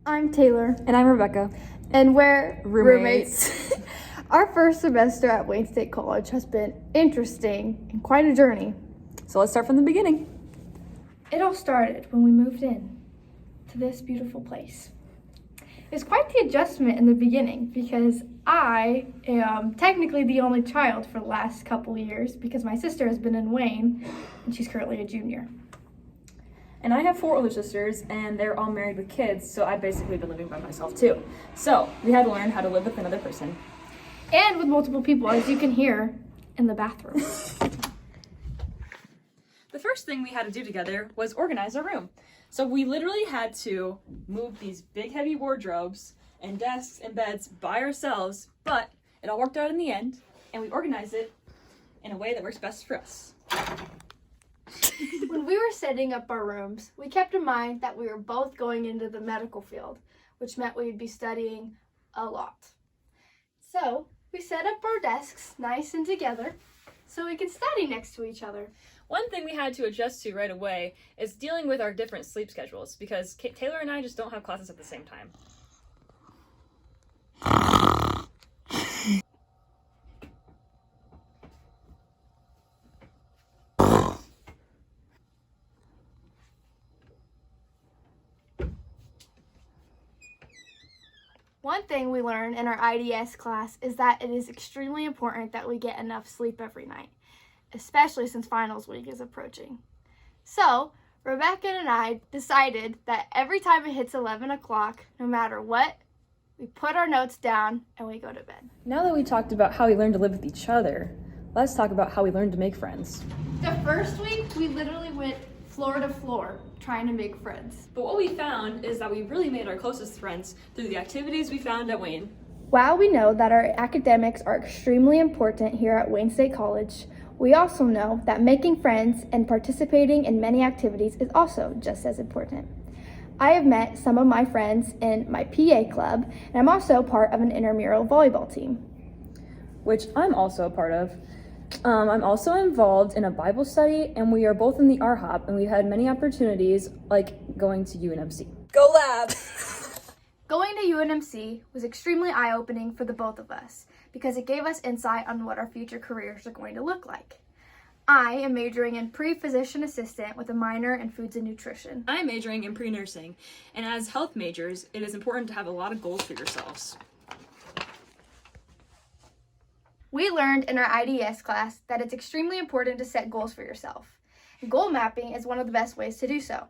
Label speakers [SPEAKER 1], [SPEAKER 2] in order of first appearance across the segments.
[SPEAKER 1] I'm Taylor.
[SPEAKER 2] And I'm Rebecca.
[SPEAKER 1] And we're
[SPEAKER 2] Roommates.
[SPEAKER 1] Our first semester at Wayne State College has been interesting and quite a journey.
[SPEAKER 2] So let's start from the beginning.
[SPEAKER 1] It all started when we moved in to this beautiful place. It was quite the adjustment in the beginning because I am technically the only child for the last couple of years because my sister has been in Wayne and she's currently a junior.
[SPEAKER 2] And I have 4 older sisters, and they're all married with kids, so I've basically been living by myself too. So we had to learn how to live with another person.
[SPEAKER 1] And with multiple people, as you can hear in the bathroom.
[SPEAKER 2] The first thing we had to do together was organize our room. So we literally had to move these big heavy wardrobes and desks and beds by ourselves, but it all worked out in the end, and we organized it in a way that works best for us.
[SPEAKER 1] When we were setting up our rooms, we kept in mind that we were both going into the medical field, which meant we would be studying a lot. So we set up our desks nice and together so we could study next to each other.
[SPEAKER 2] One thing we had to adjust to right away is dealing with our different sleep schedules because Taylor and I just don't have classes at the same time.
[SPEAKER 1] One thing we learned in our IDS class is that it is extremely important that we get enough sleep every night, especially since finals week is approaching. So, Rebecca and I decided that every time it hits 11 o'clock, no matter what, we put our notes down and we go to bed.
[SPEAKER 2] Now that we talked about how we learned to live with each other, let's talk about how we learned to make friends.
[SPEAKER 1] The first week, we literally went floor to floor trying to make friends.
[SPEAKER 2] But what we found is that we really made our closest friends through the activities we found at Wayne.
[SPEAKER 1] While we know that our academics are extremely important here at Wayne State College, we also know that making friends and participating in many activities is also just as important. I have met some of my friends in my PA club, and I'm also part of an intramural volleyball team,
[SPEAKER 2] which I'm also a part of. I'm also involved in a Bible study, and we are both in the RHOP, and we've had many opportunities like going to UNMC. Go Lab!
[SPEAKER 1] Going to UNMC was extremely eye-opening for the both of us because it gave us insight on what our future careers are going to look like. I am majoring in pre-physician assistant with a minor in foods and nutrition.
[SPEAKER 2] I'm majoring in pre-nursing, and as health majors, it is important to have a lot of goals for yourselves.
[SPEAKER 1] We learned in our IDS class that it's extremely important to set goals for yourself. Goal mapping is one of the best ways to do so.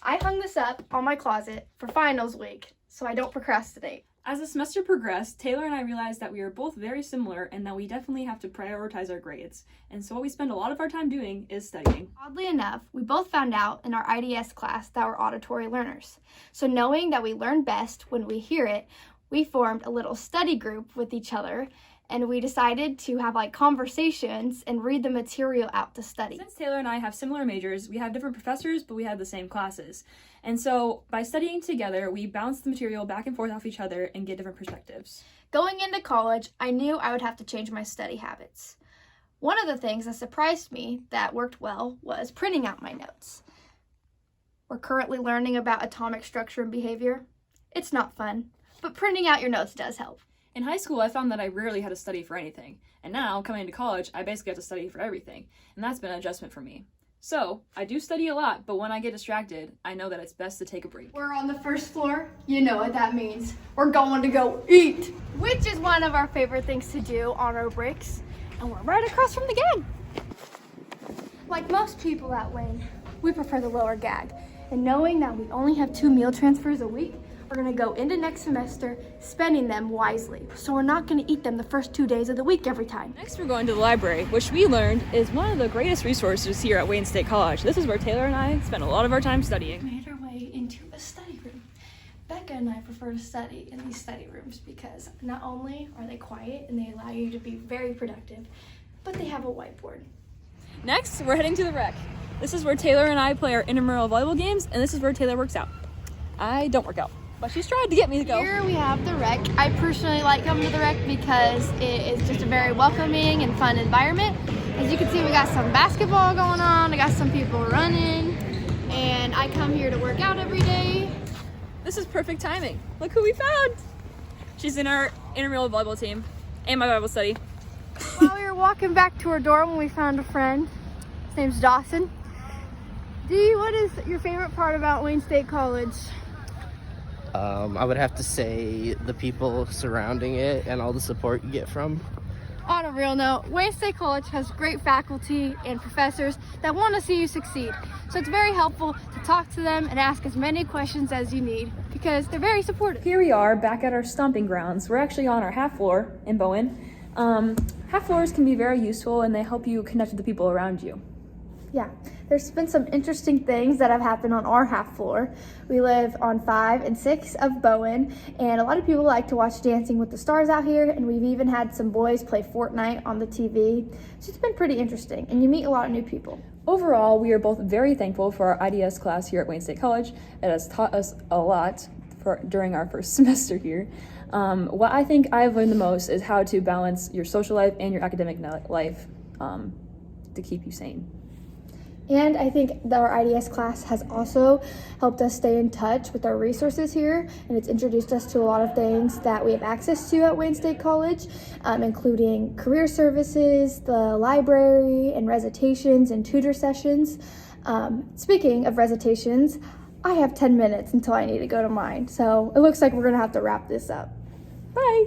[SPEAKER 1] I hung this up on my closet for finals week so I don't procrastinate.
[SPEAKER 2] As the semester progressed, Taylor and I realized that we are both very similar and that we definitely have to prioritize our grades. And so what we spend a lot of our time doing is studying.
[SPEAKER 1] Oddly enough, we both found out in our IDS class that we're auditory learners. So knowing that we learn best when we hear it, we formed a little study group with each other, and we decided to have conversations and read the material out to study.
[SPEAKER 2] Since Taylor and I have similar majors, we have different professors, but we have the same classes. And so by studying together, we bounce the material back and forth off each other and get different perspectives.
[SPEAKER 1] Going into college, I knew I would have to change my study habits. One of the things that surprised me that worked well was printing out my notes. We're currently learning about atomic structure and behavior. It's not fun, but printing out your notes does help.
[SPEAKER 2] In high school, I found that I rarely had to study for anything. And now, coming into college, I basically have to study for everything. And that's been an adjustment for me. So, I do study a lot, but when I get distracted, I know that it's best to take a break.
[SPEAKER 1] We're on the first floor. You know what that means. We're going to go eat, which is one of our favorite things to do on our breaks. And we're right across from the gag. Like most people at Wayne, we prefer the lower gag. And knowing that we only have 2 meal transfers a week, we're gonna go into next semester spending them wisely. So we're not gonna eat them the first 2 days of the week every time.
[SPEAKER 2] Next, we're going to the library, which we learned is one of the greatest resources here at Wayne State College. This is where Taylor and I spend a lot of our time studying.
[SPEAKER 1] We made our way into a study room. Becca and I prefer to study in these study rooms because not only are they quiet and they allow you to be very productive, but they have a whiteboard.
[SPEAKER 2] Next, we're heading to the rec. This is where Taylor and I play our intramural volleyball games, and this is where Taylor works out. I don't work out, but she's tried to get me to go.
[SPEAKER 1] Here we have the rec. I personally like coming to the rec because it is just a very welcoming and fun environment. As you can see, we got some basketball going on. I got some people running, and I come here to work out every day.
[SPEAKER 2] This is perfect timing. Look who we found. She's in our intramural volleyball team and my Bible study.
[SPEAKER 1] While we were walking back to our dorm, we found a friend. His name's Dawson. Dee, what is your favorite part about Wayne State College?
[SPEAKER 3] I would have to say the people surrounding it and all the support you get from.
[SPEAKER 1] On a real note, Wayne State College has great faculty and professors that want to see you succeed. So it's very helpful to talk to them and ask as many questions as you need because they're very supportive.
[SPEAKER 2] Here we are back at our stomping grounds. We're actually on our half floor in Bowen. Half floors can be very useful and they help you connect with the people around you.
[SPEAKER 4] Yeah, there's been some interesting things that have happened on our half floor. We live on 5 and 6 of Bowen, and a lot of people like to watch Dancing with the Stars out here, and we've even had some boys play Fortnite on the TV. So it's been pretty interesting, and you meet a lot of new people.
[SPEAKER 2] Overall, we are both very thankful for our IDS class here at Wayne State College. It has taught us a lot during our first semester here. What I think I've learned the most is how to balance your social life and your academic life to keep you sane.
[SPEAKER 4] And I think that our IDS class has also helped us stay in touch with our resources here, and it's introduced us to a lot of things that we have access to at Wayne State College, including career services, the library, and recitations and tutor sessions. Speaking of recitations, I have 10 minutes until I need to go to mine, so it looks like we're gonna have to wrap this up. Bye!